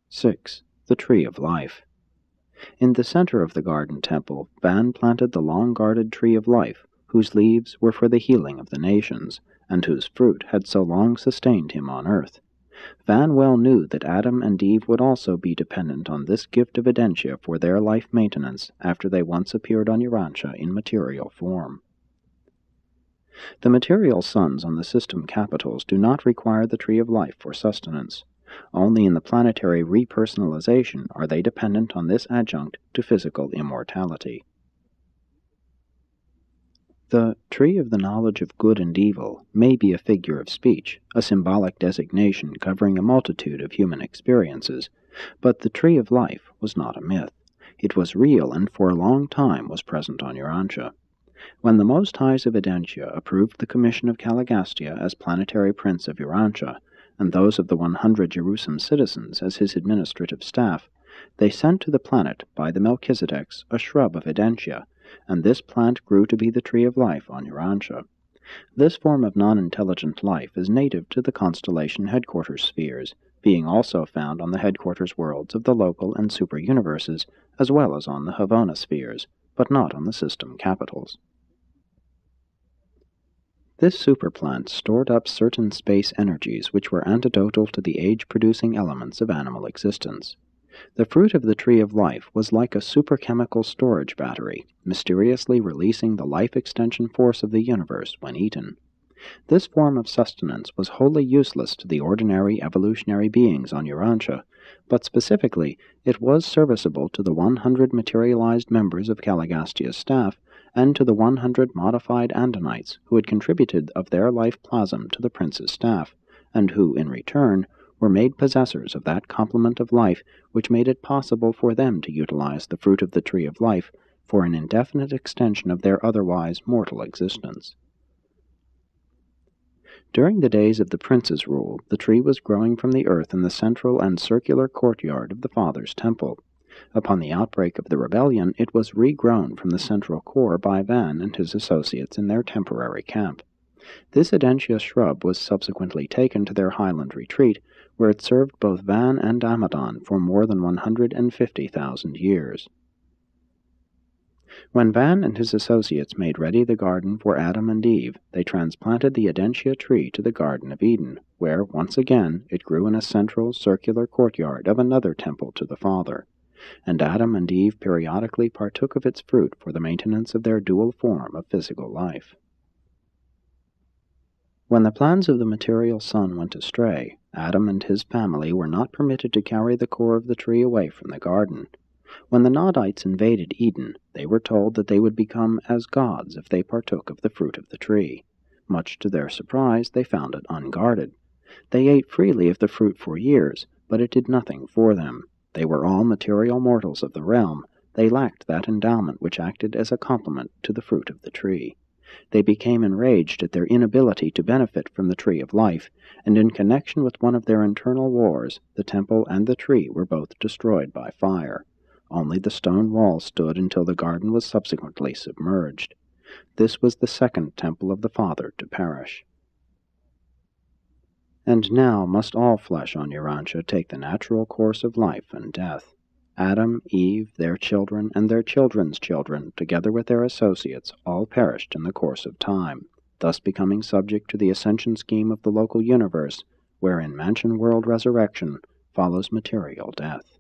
6. The Tree of Life. In the center of the garden temple, Van planted the long-guarded Tree of Life, whose leaves were for the healing of the nations, and whose fruit had so long sustained him on earth. Van well knew that Adam and Eve would also be dependent on this gift of Urantia for their life maintenance after they once appeared on Urantia in material form. The material suns on the system capitals do not require the Tree of Life for sustenance. Only in the planetary repersonalization are they dependent on this adjunct to physical immortality. The Tree of the Knowledge of Good and Evil may be a figure of speech, a symbolic designation covering a multitude of human experiences, but the Tree of Life was not a myth. It was real and for a long time was present on Urantia. When the Most Highs of Urantia approved the commission of Caligastia as planetary prince of Urantia, and those of the 100 Jerusalem citizens as his administrative staff, they sent to the planet by the Melchizedeks a shrub of Urantia, and this plant grew to be the Tree of Life on Urantia. This form of non-intelligent life is native to the constellation headquarters spheres, being also found on the headquarters worlds of the local and super-universes, as well as on the Havona spheres, but not on the system capitals. This superplant stored up certain space energies which were antidotal to the age-producing elements of animal existence. The fruit of the Tree of Life was like a superchemical storage battery, mysteriously releasing the life extension force of the universe when eaten. This form of sustenance was wholly useless to the ordinary evolutionary beings on Urantia, but specifically it was serviceable to the 100 materialized members of Caligastia's staff and to the 100 modified Andonites who had contributed of their life plasm to the prince's staff, and who, in return, were made possessors of that complement of life which made it possible for them to utilize the fruit of the Tree of Life for an indefinite extension of their otherwise mortal existence. During the days of the prince's rule, the tree was growing from the earth in the central and circular courtyard of the Father's temple. Upon the outbreak of the rebellion, it was regrown from the central core by Van and his associates in their temporary camp. This Urantia shrub was subsequently taken to their highland retreat, where it served both Van and Amadon for more than 150,000 years. When Van and his associates made ready the garden for Adam and Eve, they transplanted the Urantia tree to the Garden of Eden, where, once again, it grew in a central, circular courtyard of another temple to the Father, and Adam and Eve periodically partook of its fruit for the maintenance of their dual form of physical life. When the plans of the material sun went astray, Adam and his family were not permitted to carry the core of the tree away from the garden. When the Nodites invaded Eden, they were told that they would become as gods if they partook of the fruit of the tree. Much to their surprise, they found it unguarded. They ate freely of the fruit for years, but it did nothing for them. They were all material mortals of the realm. They lacked that endowment which acted as a complement to the fruit of the tree. They became enraged at their inability to benefit from the Tree of Life, and in connection with one of their internal wars, the temple and the tree were both destroyed by fire. Only the stone wall stood until the garden was subsequently submerged. This was the second temple of the Father to perish. And now must all flesh on Urantia take the natural course of life and death. Adam, Eve, their children, and their children's children, together with their associates, all perished in the course of time, thus becoming subject to the ascension scheme of the local universe, wherein mansion world resurrection follows material death.